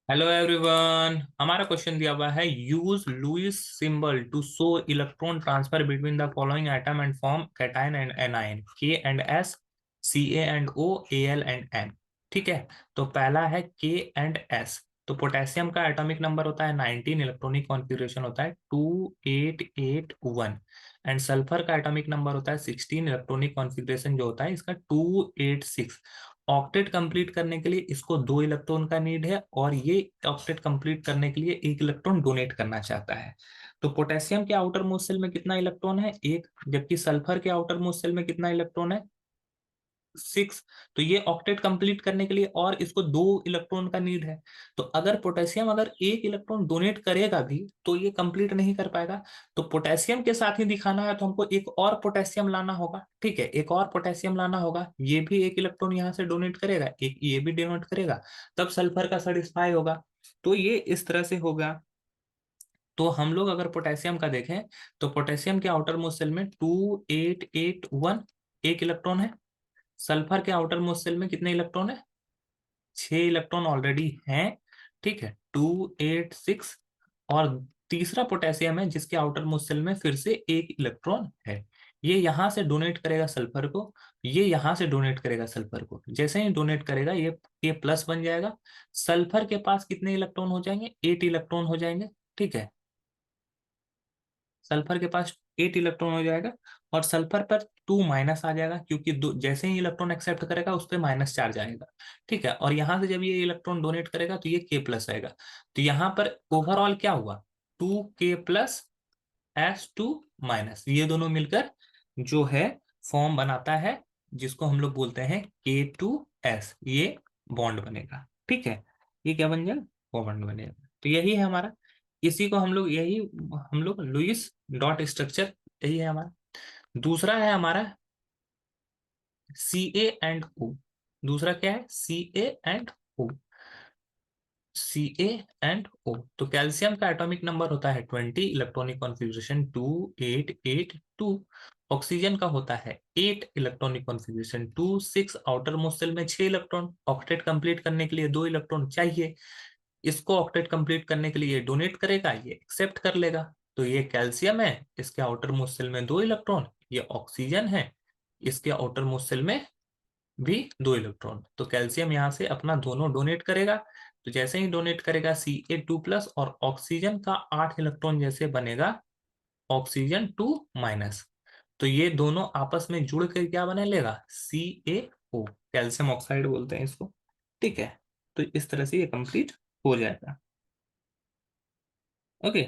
Hello everyone, हमारा question दिया हुआ है use Lewis symbol to show electron transfer between the following atom and form cation and anion K and S, C A and O, A L and N. ठीक है। तो पहला है K and S. तो potassium का atomic number होता है 19, electronic configuration होता है 2881 एंड सल्फर का एटॉमिक नंबर होता है 16, इलेक्ट्रॉनिक कॉन्फ़िगरेशन जो होता है इसका 286। ऑक्टेट कंप्लीट करने के लिए इसको 2 इलेक्ट्रॉन का नीड है और ये ऑक्टेट कंप्लीट करने के लिए 1 इलेक्ट्रॉन डोनेट करना चाहता है। तो पोटेशियम के आउटर मोस्ट शेल में कितना इलेक्ट्रॉन है? एक। जबकि सल्फर के आउटर मोस्ट शेल में कितना इलेक्ट्रॉन है? 6। तो ये ऑक्टेट कंप्लीट करने के लिए और इसको 2 इलेक्ट्रॉन का नीड है। तो अगर पोटेशियम अगर 1 इलेक्ट्रॉन डोनेट करेगा भी तो ये कंप्लीट नहीं कर पाएगा। तो पोटेशियम के साथ ही दिखाना है तो हमको एक और पोटेशियम लाना होगा। ठीक है, एक और पोटेशियम लाना होगा। ये भी 1 इलेक्ट्रॉन यहाँ से डोनेट करेगा, एक ये भी डोनेट करेगा, तब सल्फर का सेटिस्फाई होगा। तो ये इस तरह से होगा। तो हम लोग अगर पोटेशियम का देखें तो पोटेशियम के आउटर मोस्ट शेल में 2881 एक इलेक्ट्रॉन है। सल्फर के आउटर मोस्ट शेल में कितने इलेक्ट्रॉन है? 6 इलेक्ट्रॉन ऑलरेडी हैं। ठीक है, 286। और तीसरा पोटेशियम है जिसके आउटर मोस्ट शेल में फिर से 1 इलेक्ट्रॉन है। ये यहां से डोनेट करेगा सल्फर को, ये यहां से डोनेट करेगा सल्फर को। जैसे ही डोनेट करेगा ये प्लस बन जाएगा। सल्फर के पास कितने इलेक्ट्रॉन हो जाएंगे? 8 इलेक्ट्रॉन हो जाएंगे। ठीक है, सल्फर के पास 8 इलेक्ट्रॉन हो जाएगा और सल्फर पर 2 माइनस आ जाएगा क्योंकि जैसे ही इलेक्ट्रॉन एक्सेप्ट करेगा उस पर माइनस चार्ज आएगा। ठीक है, और यहां से जब ये इलेक्ट्रॉन डोनेट करेगा तो ये के प्लस आएगा। तो यहाँ पर ओवरऑल क्या हुआ? 2k+s2 माइनस, ये दोनों मिलकर जो है फॉर्म बनाता है जिसको हम लोग बोलते हैं K2S। ये बॉन्ड बनेगा। ठीक है, ये क्या बन जाएगा? बॉन्ड बनेगा। तो यही है हमारा, इसी को हम लोग लुईस डॉट स्ट्रक्चर, यही है हमारा। दूसरा है हमारा सी ए एंड ओ। दूसरा क्या है? C A and O. C A and O. तो कैल्शियम का एटॉमिक नंबर होता है 20, इलेक्ट्रॉनिक कॉन्फ़िगरेशन 2882। ऑक्सीजन का होता है 8, electronic configuration 26। Outermost shell में 6 इलेक्ट्रॉन। ऑक्टेट कंप्लीट करने के लिए 2 इलेक्ट्रॉन चाहिए। इसको ऑक्टेट कंप्लीट करने के लिए ये डोनेट करेगा, ये एक्सेप्ट कर लेगा। तो ये कैल्शियम है, इसके आउटर मोस्ट शेल में 2 इलेक्ट्रॉन। ये ऑक्सीजन है, इसके आउटर मोस्ट शेल में भी 2 इलेक्ट्रॉन। तो कैल्शियम यहाँ से अपना दोनों डोनेट करेगा। तो जैसे ही डोनेट करेगा Ca2+ और ऑक्सीजन का 8 इलेक्ट्रॉन जैसे बनेगा ऑक्सीजन 2-। तो ये दोनों आपस में जुड़ कर क्या बने लेगा? CaO, कैल्शियम ऑक्साइड बोलते हैं इसको। ठीक है, तो इस तरह से ये कंप्लीट हो जाएगा। ओके।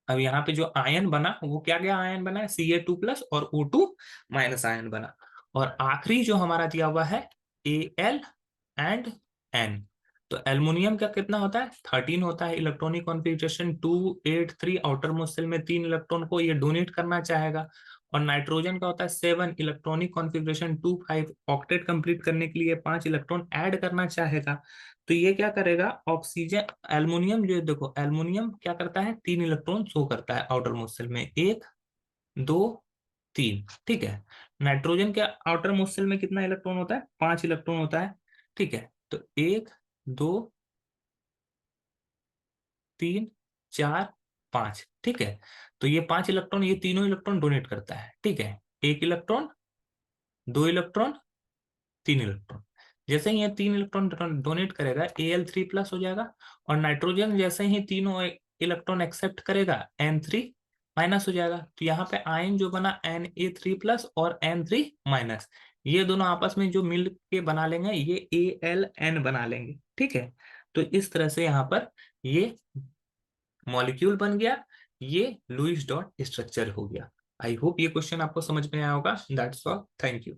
अब यहाँ पे जो आयन बना वो क्या क्या आयन बना है? Ca2+ और O2- आयन बना। और आखिरी जो हमारा दिया हुआ है Al एंड N। तो एल्युमिनियम का कितना होता है? 13 होता है, electronic configuration 283। Outermost shell में 3 इलेक्ट्रॉन को ये डोनेट करना चाहेगा। और नाइट्रोजन का होता है 7, इलेक्ट्रॉनिक कॉन्फ़िगरेशन 25। ऑक्टेट कंप्लीट करने के लिए 5 इलेक्ट्रॉन ऐड करना चाहेगा। तो ये क्या करेगा? ऑक्सीजन, एल्युमिनियम जो देखो, एल्युमिनियम क्या करता है? 3 इलेक्ट्रॉन शो करता है आउटर मोस्ट शेल में, 1, 2, 3। ठीक है। नाइट्रोजन के आउटर मोस्ट शेल में कितना इलेक्ट्रॉन होता है? 5 इलेक्ट्रॉन होता है। ठीक है, तो 1, 2, 3, 4, 5। ठीक है, तो ये 5 इलेक्ट्रॉन, ये तीनों इलेक्ट्रॉन डोनेट करता है। ठीक है, 1 इलेक्ट्रॉन, 2 इलेक्ट्रॉन, 3 इलेक्ट्रॉन। जैसे ही ये 3 इलेक्ट्रॉन डोनेट करेगा Al3+ हो जाएगा। और नाइट्रोजन जैसे ही तीनों इलेक्ट्रॉन एक्सेप्ट करेगा N3- हो जाएगा। तो यहाँ पे आयन जो बना Na3+ और N3-। ये दोनों आपस में जो मिल के बना लेंगे ये Aln बना लेंगे। ठीक है, तो इस तरह से यहाँ पर ये मॉलिक्यूल बन गया। ये लुईस डॉट स्ट्रक्चर हो गया। आई होप ये क्वेश्चन आपको समझ में आया होगा। That's all, thank you.